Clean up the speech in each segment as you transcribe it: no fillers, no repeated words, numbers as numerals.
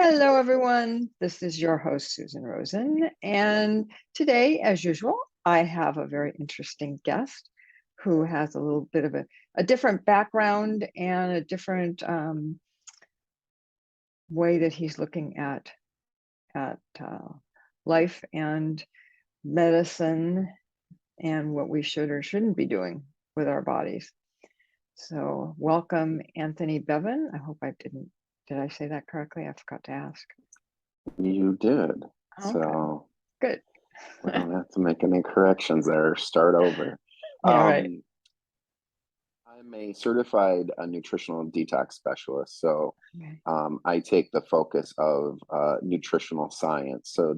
Hello, everyone. This is your host, Susan Rosen. And today, as usual, I have a very interesting guest who has a little bit of a different background and a different way that he's looking at life and medicine and what we should or shouldn't be doing with our bodies. So welcome, Anthony Beven. I hope did I say that correctly? I forgot to ask. You did. Okay. So good. We don't have to make any corrections there. Start over. Yeah, right. I'm a certified nutritional detox specialist. So Okay. I take the focus of nutritional science. So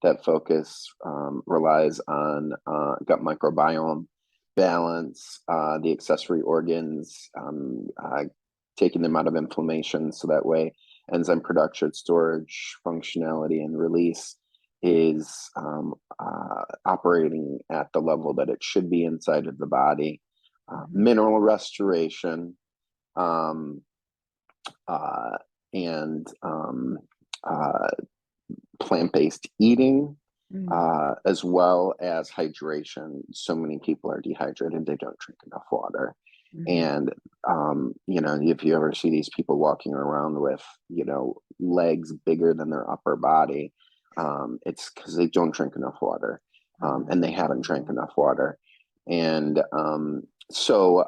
that focus relies on gut microbiome balance, the accessory organs, taking them out of inflammation. So that way enzyme production, storage, functionality, and release is operating at the level that it should be inside of the body. Mineral restoration, and plant-based eating, as well as hydration. So many people are dehydrated, they don't drink enough water. And, if you ever see these people walking around with, legs bigger than their upper body, it's because they don't drink enough water, and they haven't drank enough water. And so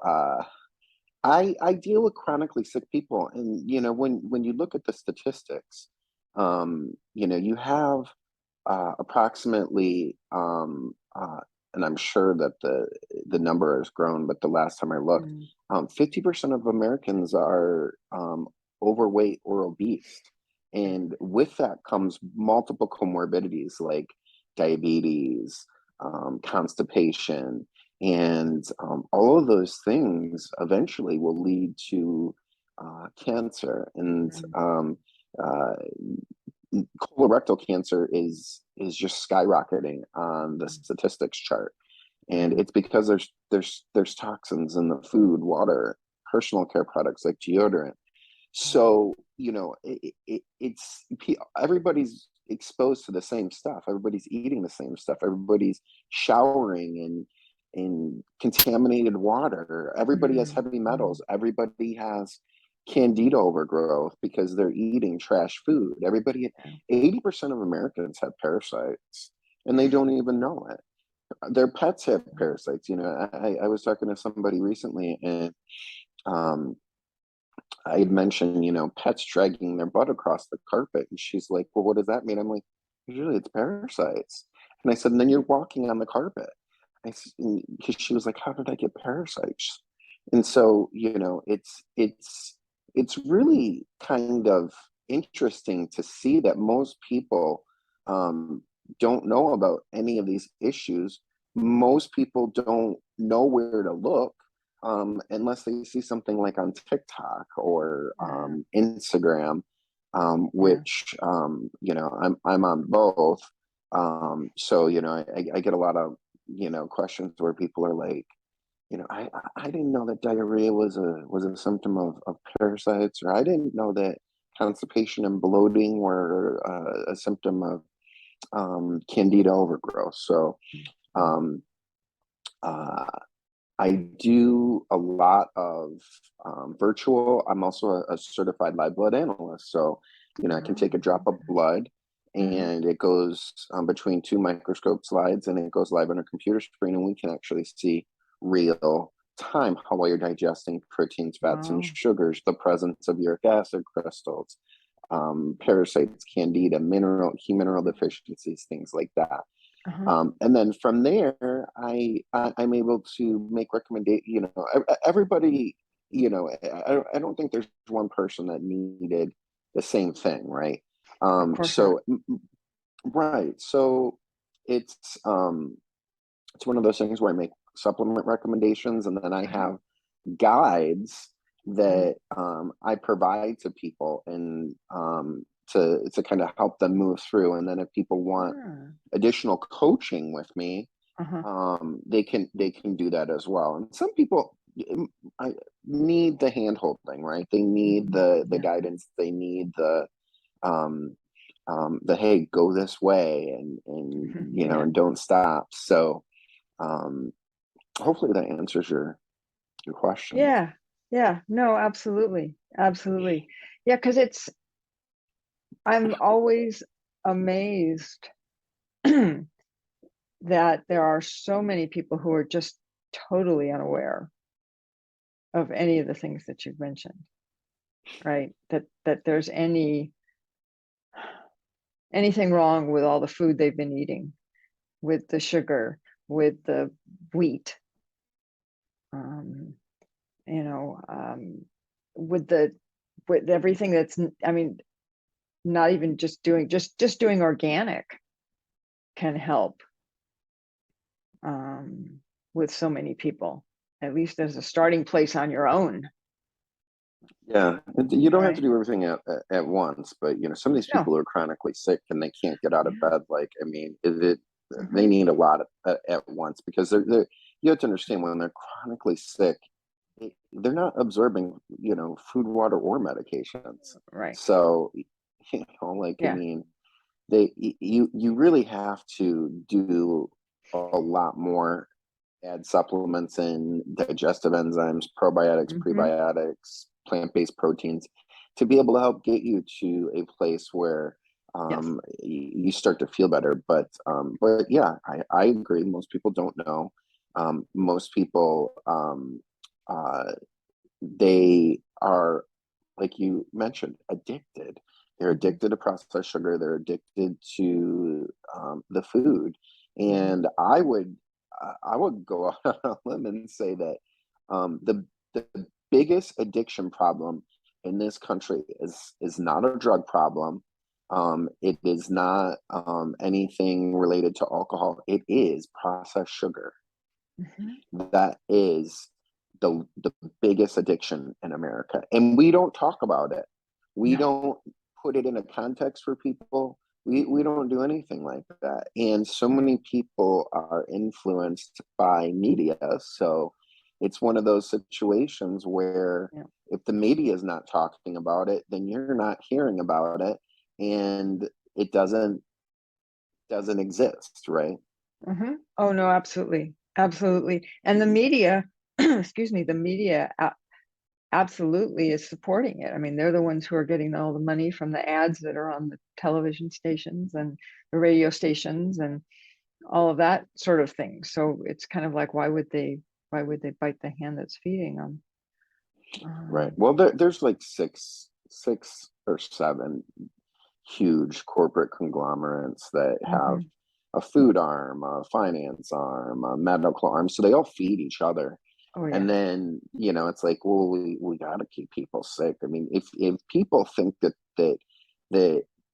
I deal with chronically sick people. And, when you look at the statistics, you have approximately, and I'm sure that the number has grown, but the last time I looked, 50% of Americans are overweight or obese. And with that comes multiple comorbidities like diabetes, constipation, and all of those things eventually will lead to cancer. And colorectal cancer is just skyrocketing on the statistics chart, and it's because there's toxins in the food, water, personal care products like deodorant. So it's everybody's exposed to the same stuff. Everybody's eating the same stuff. Everybody's showering in contaminated water. Everybody has heavy metals. Everybody has candida overgrowth because they're eating trash food. 80% of Americans have parasites and they don't even know it. Their pets have parasites. I was talking to somebody recently, and I had mentioned, pets dragging their butt across the carpet. And she's like, well, what does that mean? I'm like, usually it's parasites. And I said, and then you're walking on the carpet. Because she was like, how did I get parasites? And so, it's really kind of interesting to see that most people don't know about any of these issues. Most people don't know where to look unless they see something like on TikTok or Instagram, which I'm on both. So I get a lot of questions where people are like, I didn't know that diarrhea was a symptom of parasites, or I didn't know that constipation and bloating were a symptom of candida overgrowth. So I do a lot of virtual. I'm also a certified live blood analyst. So, I can take a drop of blood and it goes between two microscope slides, and it goes live on a computer screen, and we can actually see real time how well you're digesting proteins, fats, and sugars, the presence of uric acid crystals, parasites, candida, key mineral deficiencies, things like that. And then from there, I'm able to make recommendations. Everybody, I don't think there's one person that needed the same thing, right? So it's one of those things where I make supplement recommendations, and then I have guides that I provide to people, and to kind of help them move through. And then if people want additional coaching with me, they can do that as well. And some people need the hand holding, right? They need the guidance. They need the the hey, go this way, and Yeah. and don't stop. So hopefully that answers your question. Yeah. Yeah. No, absolutely. Absolutely. Yeah, because I'm always amazed that there are so many people who are just totally unaware of any of the things that you've mentioned, right? That there's anything wrong with all the food they've been eating, with the sugar, with the wheat, um, you know, with the with everything that's, I mean, not even just doing organic can help with so many people, at least as a starting place on your own, Yeah, you don't have to right? do everything at once, but some of these No. people are chronically sick and they can't get out of Yeah. bed. Like, I mean, is it they Hmm. need a lot at once, because they're you have to understand, when they're chronically sick, they're not absorbing food, water, or medications. Right. So like, I Yeah. mean, you really have to do a lot more, add supplements and digestive enzymes, probiotics, Hmm. prebiotics, plant-based proteins, to be able to help get you to a place where Yes. you start to feel better. But yeah, I agree. Most people don't know. Most people, uh, they are, like you mentioned, addicted. They're Hmm. addicted to processed sugar. They're addicted to the food. Hmm. And I would go out on a limb and say that the biggest addiction problem in this country is not a drug problem. It is not anything related to alcohol. It is processed sugar. Hmm. That is the biggest addiction in America, and we don't talk about it. We No. don't put it in a context for people. We don't do anything like that, and so Right. many people are influenced by media. So it's one of those situations where Yeah. if the media is not talking about it, then you're not hearing about it, and it doesn't exist, right? Hmm. Oh no, absolutely, absolutely. And the media, excuse me, the media absolutely is supporting it. I mean, they're the ones who are getting all the money from the ads that are on the television stations and the radio stations and all of that sort of thing. So it's kind of like, why would they bite the hand that's feeding them? Right. Um, Well, there's like six or seven huge corporate conglomerates that have mhm. a food arm, a finance arm, a medical arm. So they all feed each other. Oh And yeah. then, it's like, well, we got to keep people sick. I mean, if people think that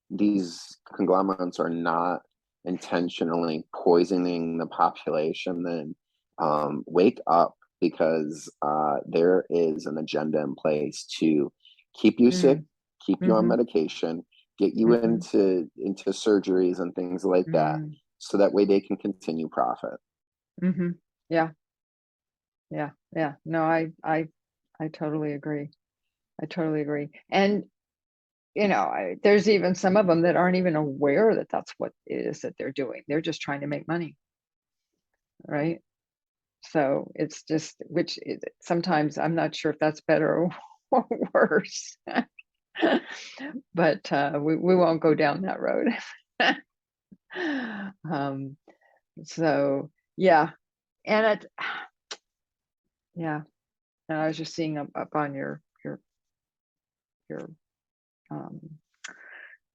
these conglomerates are not intentionally poisoning the population, then wake up, because there is an agenda in place to keep you sick, Mm. keep you on Hmm. medication, get you Hmm. into surgeries and things like that, Mm. so that way they can continue profit. Hmm. Yeah. Yeah. Yeah. No, I totally agree. I totally agree. And there's even some of them that aren't even aware that that's what it is that they're doing. They're just trying to make money, right? So it's just, sometimes I'm not sure if that's better or worse, but we won't go down that road. um, so yeah, and yeah, and I was just seeing up on your um,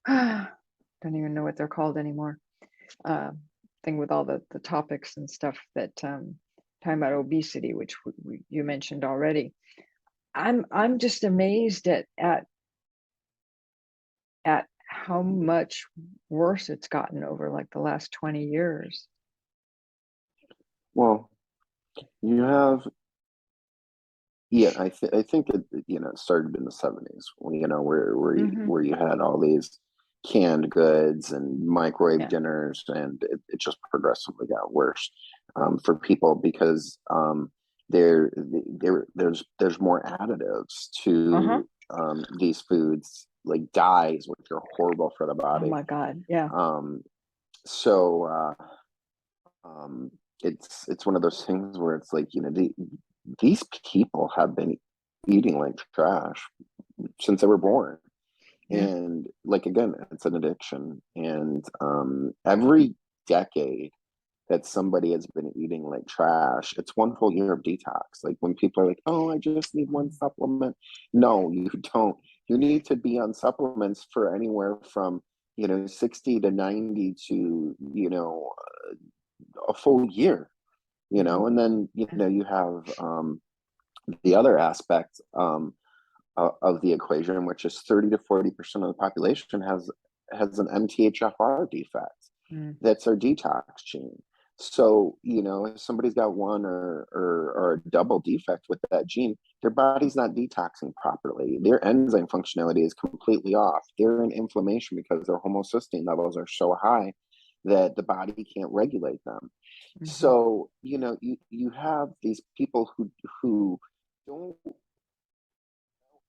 don't even know what they're called anymore. uh, Thing with all the topics and stuff that talking about obesity, which you mentioned already. I'm just amazed at how much worse it's gotten over like the last 20 years. Well, you have, yeah, I think it started in the 70s, Hmm. where you had all these canned goods and microwave Yeah. dinners, and it just progressively got worse for people, because there's more additives Uh-huh. to these foods. like dyes, which are horrible for the Oh body. my God. Yeah. So it's one of those things where it's like, these people have been eating like trash since they were born. Yeah. And like, again, it's an addiction. And every decade that somebody has been eating like trash, it's one full year of detox. Like when people are like, oh, I just need one supplement. No, you don't. You need to be on supplements for anywhere from 60 to 90 to a full year, and then you have the other aspect of the equation, which is 30 to 40% of the population has an MTHFR defect. That's our detox gene. So, if somebody's got one or a double defect with that gene, their body's not detoxing properly. Their enzyme functionality is completely off. They're in inflammation because their homocysteine levels are so high that the body can't regulate them. So, you have these people who don't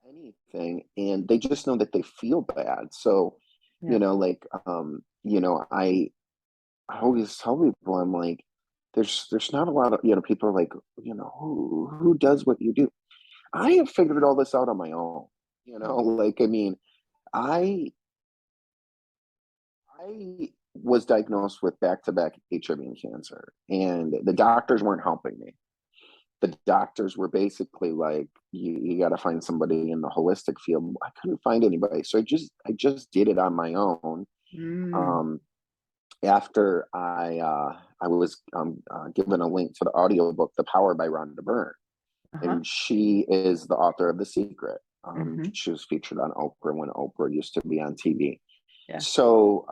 anything, and they just know that they feel bad. So like I always tell people, I'm like, there's not a lot of people are like, who does what you do. I have figured all this out on my own. Like, I mean, I was diagnosed with back-to-back HIV and cancer, and the doctors weren't helping me. The doctors were basically like, you got to find somebody in the holistic field. I couldn't find anybody, so I just did it on my own. After I was given a link to the audiobook The Power by Rhonda Byrne. And she is the author of The Secret. She was featured on Oprah when Oprah used to be on TV. So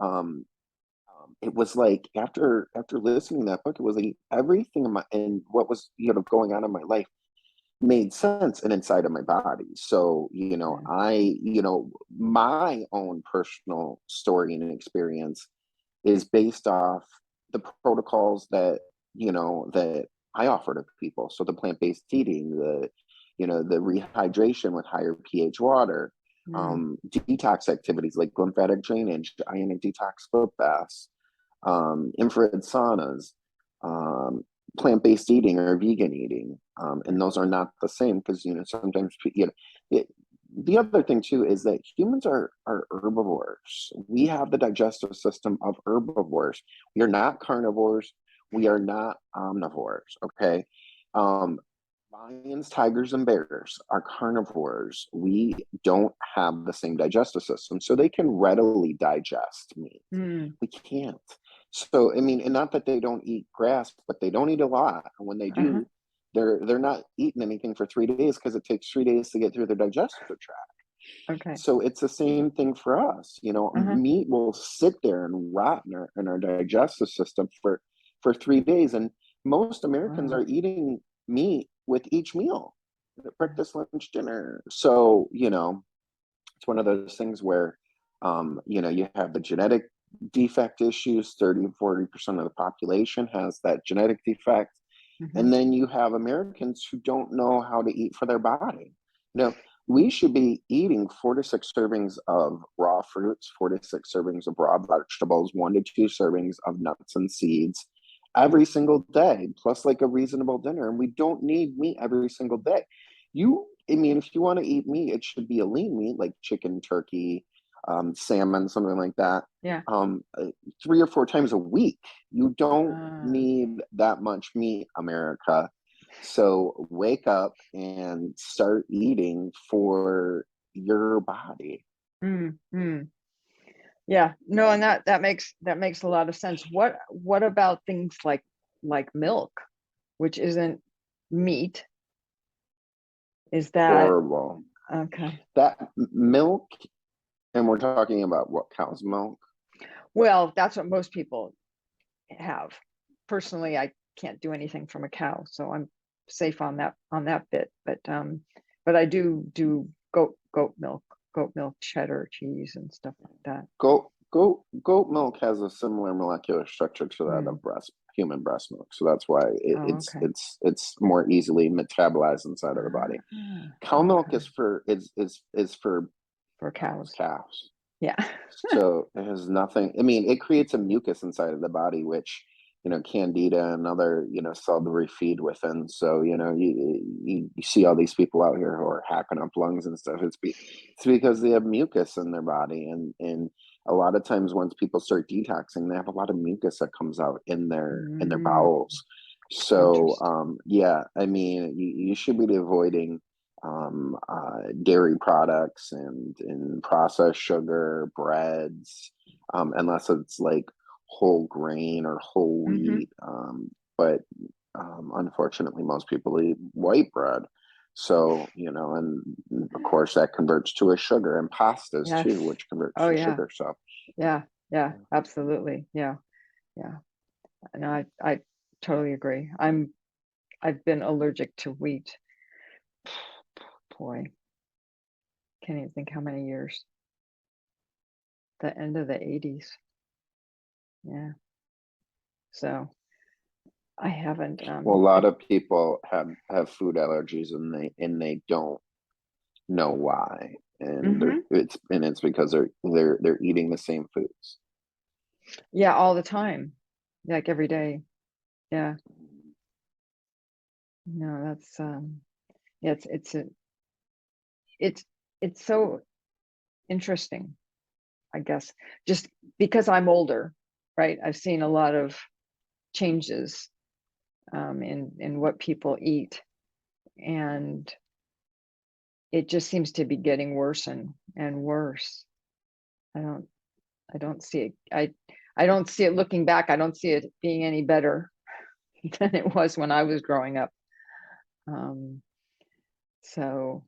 it was like after listening to that book, it was like everything in what was going on in my life made sense and inside of my body. So my own personal story and experience is based off the protocols that I offer to people. So the plant-based eating, the rehydration with higher pH water, detox activities like lymphatic drainage, ionic detox foot baths, infrared saunas, plant-based eating or vegan eating, and those are not the same because sometimes the other thing too is that humans are herbivores. We have the digestive system of herbivores. We are not carnivores. We are not omnivores. Okay. Lions, tigers, and bears are carnivores. We don't have the same digestive system, so they can readily digest meat. We can't. So, I mean, and not that they don't eat grass, but they don't eat a lot. And when they do, they're not eating anything for 3 days because it takes 3 days to get through their digestive tract. Okay. So it's the same thing for us. Meat will sit there and rot in our digestive system for 3 days. And most Americans are eating meat with each meal, breakfast, lunch, dinner. So, it's one of those things where, you have the genetic defect issues. 30-40% of the population has that genetic defect. And then you have Americans who don't know how to eat for their body. We should be eating 4 to 6 servings of raw fruits, 4 to 6 servings of raw vegetables, 1 to 2 servings of nuts and seeds every single day, plus like a reasonable dinner. And we don't need meat every single day. If you want to eat meat, it should be a lean meat like chicken, turkey, salmon, something like that. 3 or 4 times a week. You don't need that much meat, America. So wake up and start eating for your body. Yeah, no, and that makes a lot of sense. What about things like milk, which isn't meat? Is that horrible? Okay? That milk, and we're talking about what, cow's milk? Well, that's what most people have. Personally, I can't do anything from a cow, so I'm safe on that bit. But I do goat milk, cheddar cheese, and stuff like that. Goat milk has a similar molecular structure to that of human breast milk, so that's why it's more easily metabolized inside of the body. Cow milk is for for cows. Calves. Yeah. So it has nothing. I mean, it creates a mucus inside of the body, which, candida and other, salivary feed within. So, you see all these people out here who are hacking up lungs and stuff. It's because they have mucus in their body. And a lot of times once people start detoxing, they have a lot of mucus that comes out in their Mm, bowels. So, interesting. yeah, I mean, you should be avoiding dairy products and processed sugar, breads, unless it's like whole grain or whole Hmm. wheat. But unfortunately, most people eat white bread. So, and of course that converts to a sugar, and pastas too, Yes. which converts Oh to yeah. sugar. So, Yeah. Yeah. Absolutely. Yeah. Yeah. No, I totally agree. I've been allergic to wheat. Boy, can't even think how many years. The end of the 80s. Yeah. So I haven't well, a lot of people have food allergies, and they don't know why, and hmm it's because they're eating the same foods. yeah, all the time. Like every day. Yeah. No, that's yeah, it's it's so interesting, I guess. Just because I'm older, right? I've seen a lot of changes in what people eat, and it just seems to be getting worse and worse. I don't I don't see it. I don't see it looking back. I don't see it being any better than it was when I was growing up. Um, so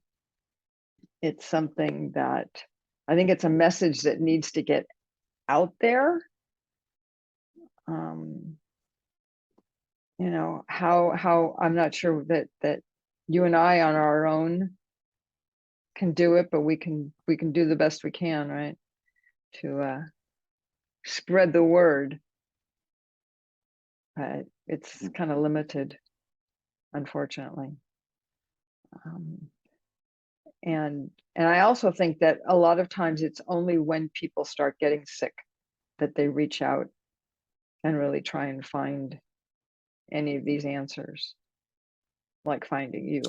it's something that I think it's a message that needs to get out there. Um, how I'm not sure that you and I on our own can do it, but we can do the best we can, right? To spread the word. But it's kind of limited, unfortunately. Um, and I also think that a lot of times it's only when people start getting sick that they reach out and really try and find any of these answers, like finding you.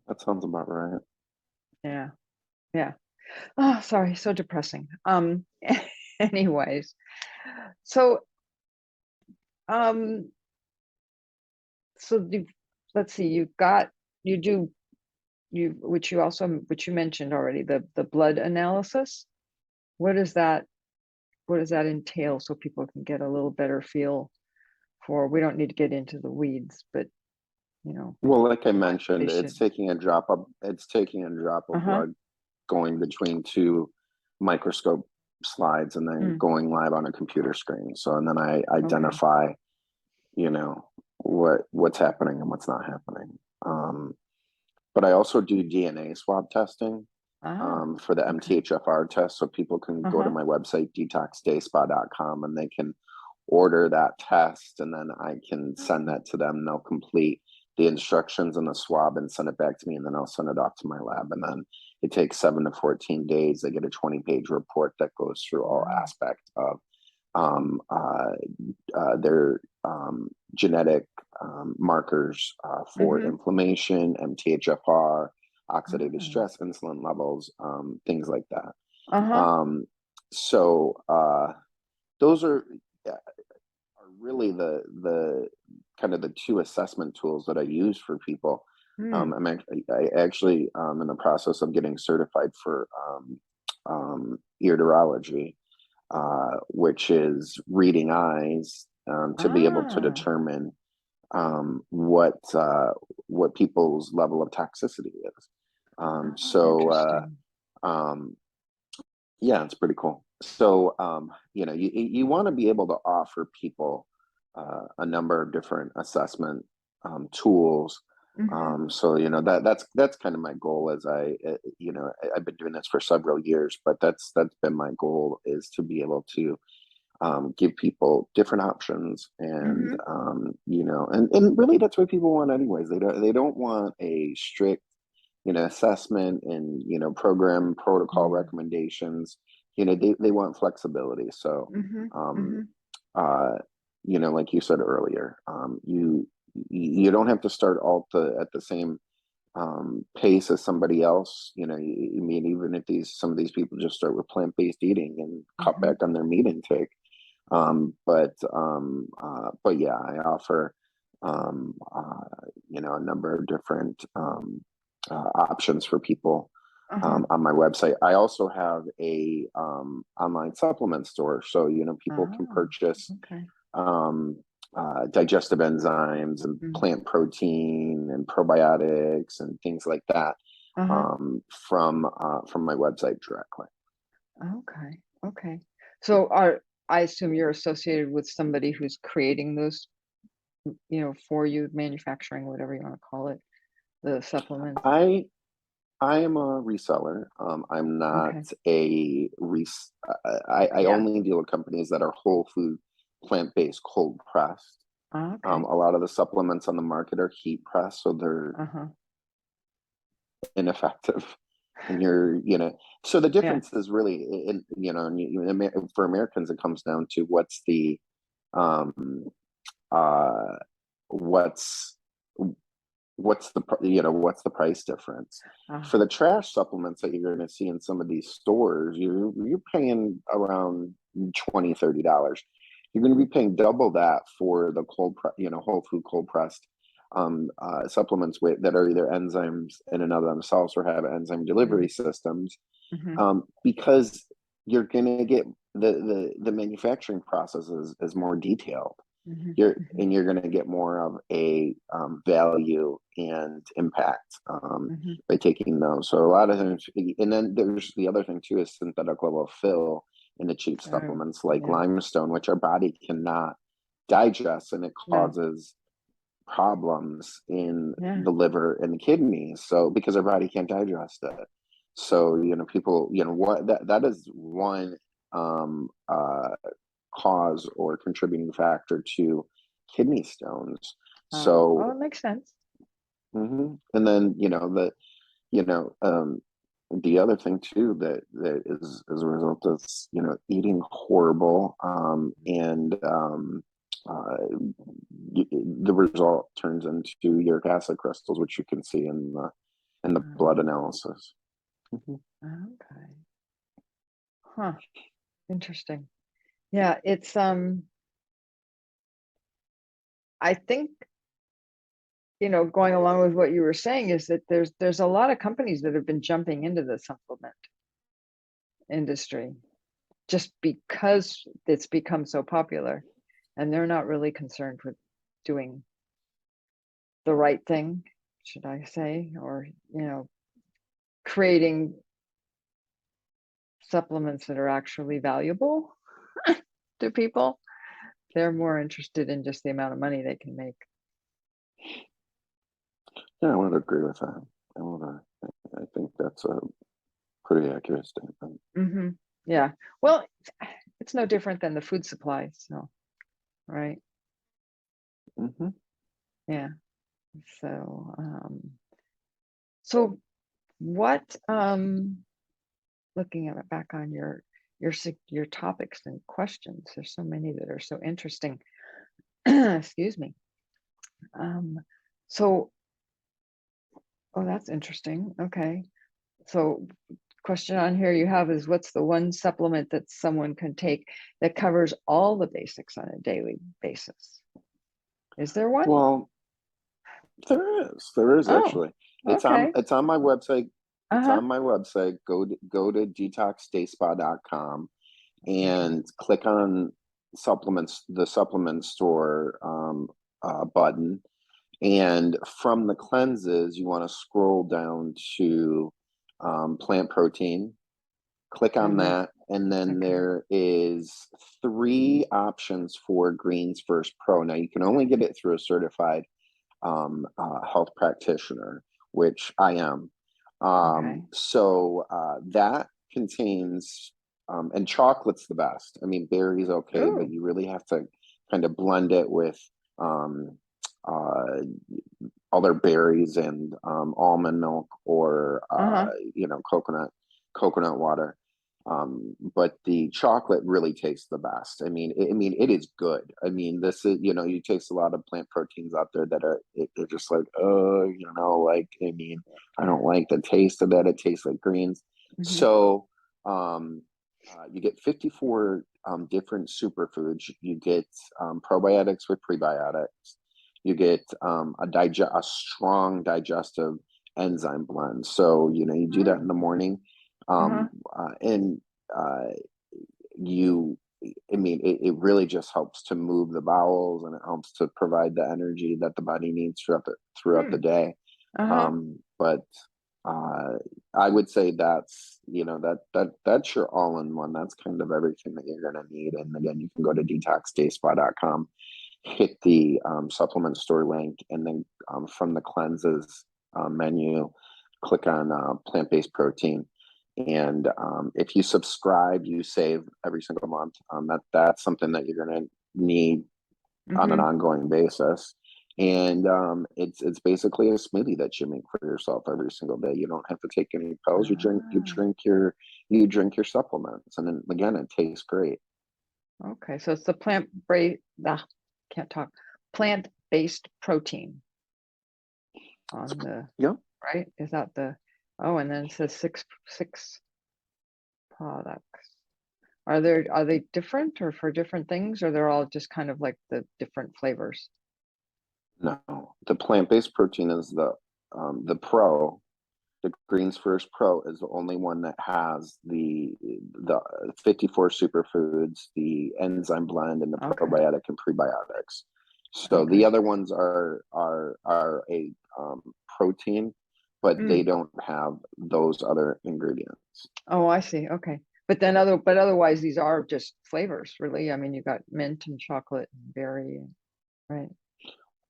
That sounds about right. Yeah. Yeah. Oh, sorry, so depressing. Anyways, so um so let's see, you do you which you mentioned already, the blood analysis. What does that what does that entail so people can get a little better feel for, we don't need to get into the weeds, but you know, Well, like I what they mentioned, should. it's taking a drop of Uh-huh. blood, going between two microscope slides, and then Mm, going live on a computer screen. So, and then I okay. identify, what's happening and what's not happening. But I also do DNA swab testing, Ah, for the okay. MTHFR test. So people can go to Uh-huh. my website, detoxdayspa.com, and they can order that test, and then I can send that to them. They'll complete the instructions and the swab and send it back to me, and then I'll send it off to my lab. And then it takes 7 to 14 days. They get a 20-page report that goes through all Wow. aspects of um, uh, their genetic markers for Mm-hmm. inflammation, MTHFR, oxidative Ah. stress, insulin levels, things like that. Uh-huh. Um, so those are really the kind of the two assessment tools that I use for people. Hmm. I actually in the process of getting certified for ear which is reading eyes, to be able to Ah, determine what people's level of toxicity is. So interesting. um, yeah, it's pretty cool. So you want to be able to offer people a number of different assessment tools. Mm-hmm. So that's kind of my goal. As I've been doing this for several years, but that's been my goal, is to be able to give people different options, and Mm-hmm. and really that's what people want anyways. They don't want a strict assessment and, program protocol Mm. recommendations. They want flexibility. So, Mm-hmm. um, Mm-hmm. uh, like you said earlier, you don't have to start all at the same pace as somebody else. I mean, even if some of these people just start with plant-based eating and cut Mm-hmm. back on their meat intake. But yeah, I offer, a number of different options for people Uh-huh. on my website. I also have a online supplement store, so people can Oh, purchase okay. um, digestive enzymes and Mm. plant protein and probiotics and things like that Uh-huh. from my website directly. Okay. Okay. So I assume you're associated with somebody who's creating those, for you, manufacturing, whatever you want to call it, the supplements. I am a reseller. I'm not Okay. a res. I Yeah. only deal with companies that are whole food, plant-based, cold pressed. Okay. A lot of the supplements on the market are heat pressed, so they're Uh-huh. ineffective. And so the Yeah. difference is really, for Americans, it comes down to um, uh, what's what's the price difference Uh, for the trash supplements that you're going to see in some of these stores. You're paying around $20-$30. You're going to be paying double that for the whole food cold pressed supplements that are either enzymes in and of themselves or have enzyme mm, delivery systems, mm-hmm. because you're going to get the manufacturing process is more detailed. Mm-hmm. Mm-hmm. You're going to get more of a value and impact Mm-hmm. by taking those. So a lot of things, and then there's the other thing too, is synthetic level fill in the cheap Oh, supplements like yeah. limestone, which our body cannot digest, and it No. causes problems in Yeah. the liver and the kidneys. So because our body can't digest it, so people, what that is one um, uh, cause or contributing factor to kidney stones. Oh, So, it makes sense. and then you know um, the other thing too that is as a result of eating horrible, and uh, the result turns into uric acid crystals, which you can see in the blood Um, analysis. Mhm. okay. Huh. Interesting. Yeah, it's I think, going along with what you were saying is that there's a lot of companies that have been jumping into the supplement industry just because it's become so popular, and they're not really concerned with doing the right thing, should I say, or creating supplements that are actually valuable to people. They're more interested in just the amount of money they can make. Yeah, I would agree with that. I think that's a pretty accurate statement. Hmm. Yeah. Well, it's no different than the food supply. So, right. Hmm. Yeah. So what, looking at it back on your topics and questions, there's so many that are so interesting. Excuse me. Um, so, oh, that's interesting. Okay. So question on here you have is, what's the one supplement that someone can take that covers all the basics on a daily basis? Is there one? Well, there is Oh, actually. okay. It's on my website. It's Uh-huh. on my website. Go to detoxdayspa.com Okay. and click on the supplement store button. And from the cleanses, you want to scroll down to plant protein. Click on Mm-hmm. that, and then Okay. there is three options for Greens First Pro. Now you can only get it through a certified health practitioner, which I am. Okay. That contains, and chocolate's the best. I mean, berries okay, but Oh, you really have to kind of blend it with um, uh, other berries and almond milk or Uh-huh. coconut water. But the chocolate really tastes the best. I mean, it is good. I mean, this is, you taste a lot of plant proteins out there that they're just like, oh, like, I mean, I Yeah. don't like the taste of that. It tastes like greens. Mm-hmm. So, you get 54 different superfoods. You get probiotics with prebiotics. You get a strong digestive enzyme blend. So, you do that in the morning. Uh-huh. And you I mean, it really just helps to move the bowels, and it helps to provide the energy that the body needs throughout the Hmm. day. Uh-huh. But I would say that's, that's your all-in-one. That's kind of everything that you're going to need. And again, you can go to detoxdayspa.com, hit the supplement store link, and then from the cleanses menu, click on plant-based protein. And if you subscribe, you save every single month. That's something that you're going to need on an Mm-hmm. ongoing basis. And it's basically a smoothie that you make for yourself every single day. You don't have to take any pills. Ah, You drink your supplements, and then again, it tastes great. okay. So it's the can't talk. Plant-based protein on the Yeah. right? Is that the oh, and then it says six products. Are they different or for different things, or they're all just kind of like the different flavors? No, the plant-based protein is the pro. The Greens First Pro is the only one that has the 54 superfoods, the enzyme blend, and the Okay. probiotic and prebiotics. So Okay. the other ones are a protein, but they Mm. don't have those other ingredients. Oh, I see. Okay. But otherwise these are just flavors, really. I mean, you got mint and chocolate and berry, right?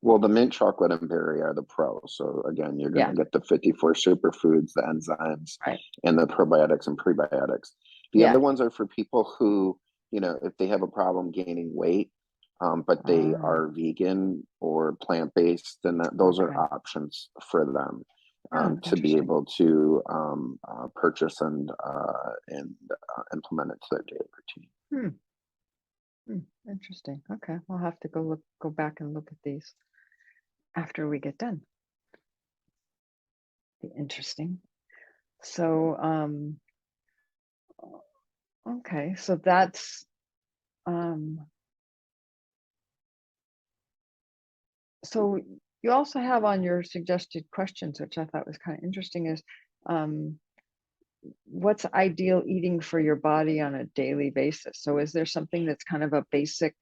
Well, the mint chocolate and berry are the pro. So again, you're going Yeah, to get the 54 superfoods, the enzymes, right. and the probiotics and prebiotics. The other Yeah. ones are for people who, if they have a problem gaining weight, but they Ah, are vegan or plant-based, then those are okay. options for them Oh, to be interesting. able to purchase and implement it to their daily routine. Hmm. Hmm. Interesting. Okay. We'll have to go back and look at these after we get done. Be interesting. So, okay. So that's um so you also have on your suggested questions, which I thought was kind of interesting, is um what's ideal eating for your body on a daily basis? So is there something that's kind of a basic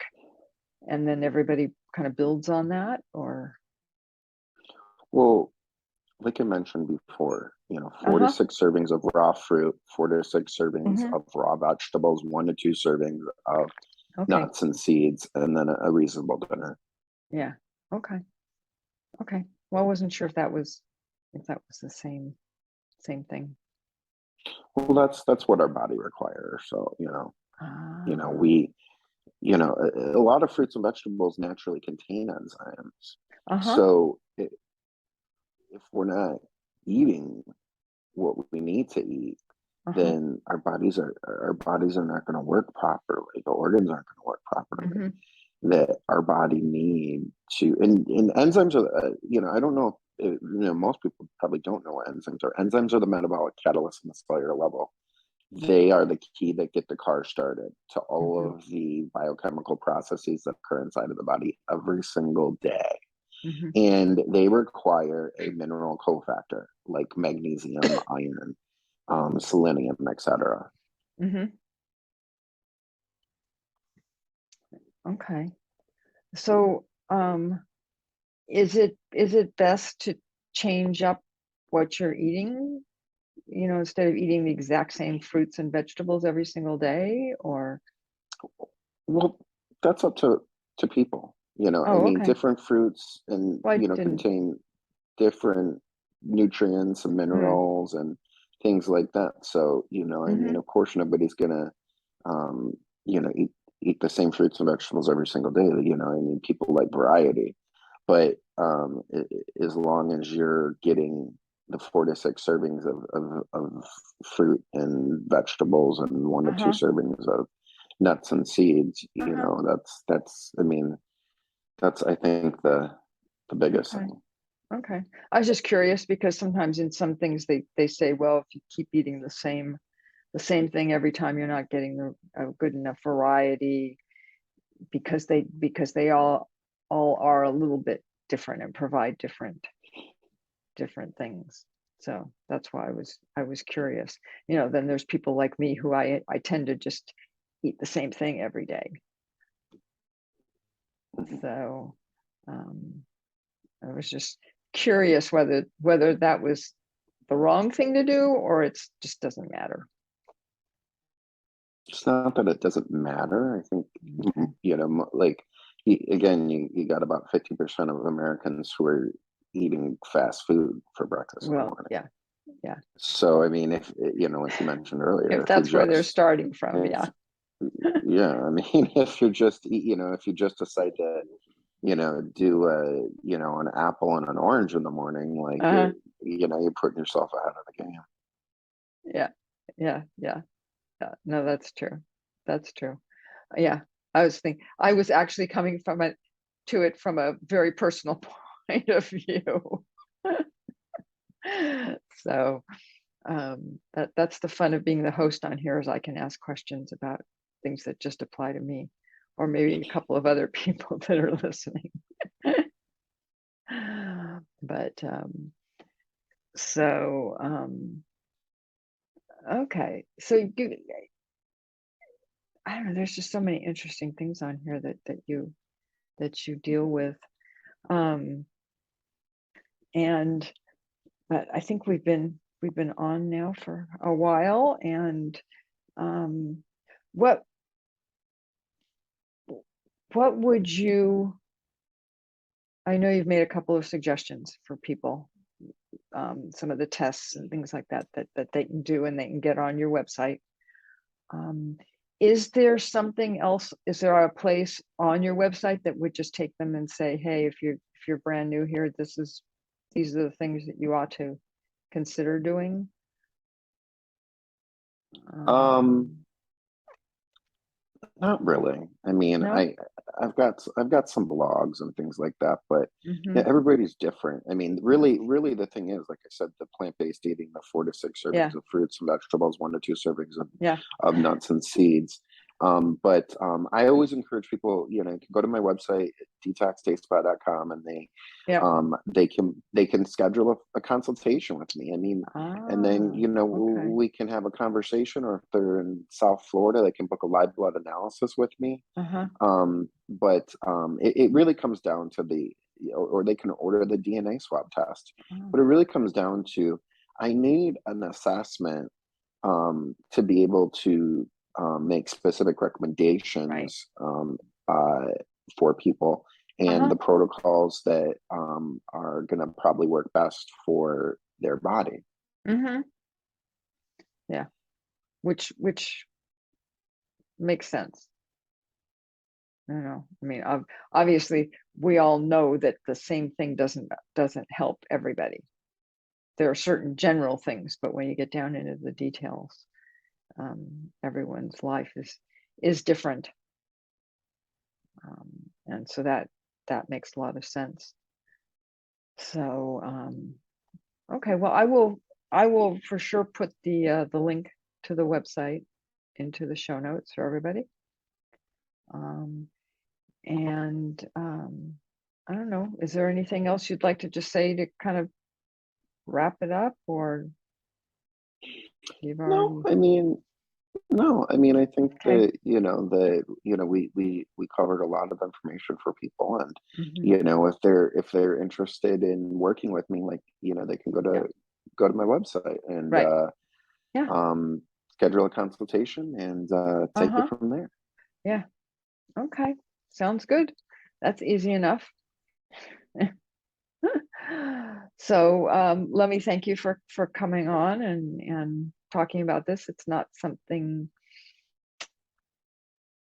and then everybody kind of builds on that, or Well, like I mentioned before, 4 to 6 uh-huh. servings of raw fruit, 4 to 6 servings Hmm. of raw vegetables, 1 to 2 servings of Okay. nuts and seeds, and then a reasonable dinner. Yeah. Okay. Okay. Well, I wasn't sure if that was the same thing. Well, that's what our body requires. So, Ah. we, a lot of fruits and vegetables naturally contain enzymes. Uh-huh. So, if we're not eating what we need to eat, Uh-huh. then our bodies are not going to work properly. The organs aren't going to work properly Mm-hmm. that our body need to. And enzymes are, I don't know. Most people probably don't know what enzymes are. Enzymes are the metabolic catalysts on the cellular level. They are the key that get the car started to all Mm-hmm. of the biochemical processes that occur inside of the body every single day. Mm-hmm. And they require a mineral cofactor like magnesium, iron, selenium, etc. Mm-hmm. Okay. So, is it best to change up what you're eating, instead of eating the exact same fruits and vegetables every single day, or Well, that's up to people. I oh, mean, okay. different fruits and Well, I didn't contain different nutrients and mm, minerals and things like that. So, I mean, mm-hmm. of course, nobody's gonna, um, eat the same fruits and vegetables every single day. I mean, people like variety. but as long as you're getting the 4 to 6 servings of fruit and vegetables and 1 to 2 Uh-huh. servings of nuts and seeds, Uh-huh. that's I mean, that's I think the biggest Okay. thing. Okay. I was just curious because sometimes in some things they say, well, if you keep eating the same thing every time, you're not getting a good enough variety because they all are a little bit different and provide different things. So that's why I was curious. Then there's people like me who I tend to just eat the same thing every day. Mhm. So I was just curious whether that was the wrong thing to do or it's just doesn't matter. It's not that it doesn't matter. I think, Okay. like, again, you got about 50% of Americans who are eating fast food for breakfast in the Well, morning. yeah, yeah. So, I mean, if, like you mentioned earlier, If that's where they're starting from, if, yeah. yeah, I mean, if you're just, if you just decide to, do an apple and an orange in the morning, like Uh-huh. you're putting yourself ahead of the game. Yeah, yeah, yeah, yeah. No, that's true. That's true. Yeah, I was actually coming to it from a very personal point of view. So that's the fun of being the host on here is I can ask questions about things that just apply to me, or maybe a couple of other people that are listening. But so okay, so I don't know. There's just so many interesting things on here that you deal with, um, and but I think we've been on now for a while, and um, what what would you? I know you've made a couple of suggestions for people, some of the tests and things like that they can do and they can get on your website. Um, is there something else? Is there a place on your website that would just take them and say, hey, if you're brand new here, these are the things that you ought to consider doing? Um, Um, Not really. I mean, no? I've got some blogs and things like that, but Mm-hmm. yeah, everybody's different. I mean, really the thing is, like I said, the plant-based eating, the 4 to 6 Yeah, servings of fruits and vegetables, 1 to 2 servings yeah, of nuts and seeds. But I always encourage people, to go to my website, detoxtasteby.com, and yeah. they can schedule a consultation with me. I mean, and then Ah, okay. we can have a conversation, or if they're in South Florida, they can book a live blood analysis with me. Uh-huh. But it really comes down to or they can order the DNA swab test, Oh, but it really comes down to, I need an assessment to be able to make specific right. recommendations uh, for people, and Uh-huh. the protocols that are going to probably work best for their body. Mm-hmm. Yeah. Which makes sense. I don't know. I mean, obviously, we all know that the same thing doesn't help everybody. There are certain general things, but when you get down into the details, everyone's life is different, and so that makes a lot of sense. So, okay, well, I will for sure put the link to the website into the show notes for everybody. Um, And I don't know, is there anything else you'd like to just say to kind of wrap it up, or you've No, already? I mean, No, I mean, I think Okay. we covered a lot of information for people, and Hmm. if they're interested in working with me, like, they can Yeah. go to my website and Right. Yeah. schedule a consultation and take it Uh-huh. from there. Yeah. Okay. Sounds good. That's easy enough. So let me thank you for coming on and talking about this. It's not something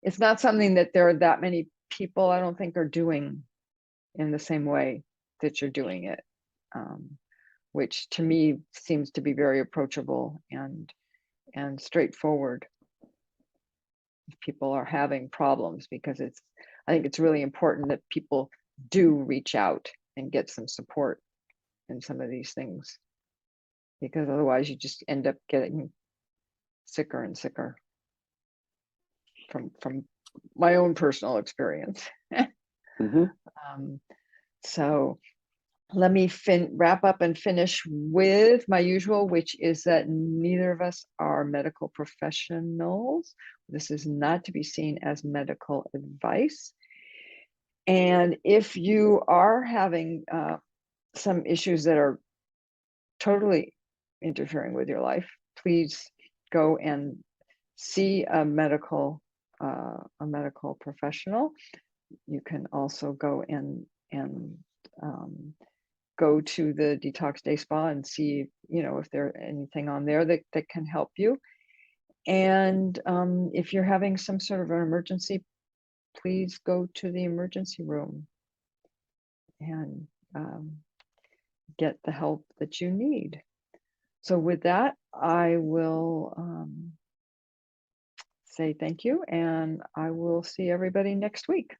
that there are that many people, I don't think, are doing in the same way that you're doing it, which to me seems to be very approachable and straightforward if people are having problems, because I think it's really important that people do reach out and get some support in some of these things, because otherwise you just end up getting sicker and sicker from my own personal experience. Mm-hmm. So let me wrap up and finish with my usual, which is that neither of us are medical professionals. This is not to be seen as medical advice. And if you are having some issues that are totally interfering with your life, please go and see a medical professional. You can also go and go to the Detox Day Spa and see, if there's anything on there that can help you. And if you're having some sort of an emergency, please go to the emergency room and get the help that you need. So with that, I will say thank you, and I will see everybody next week.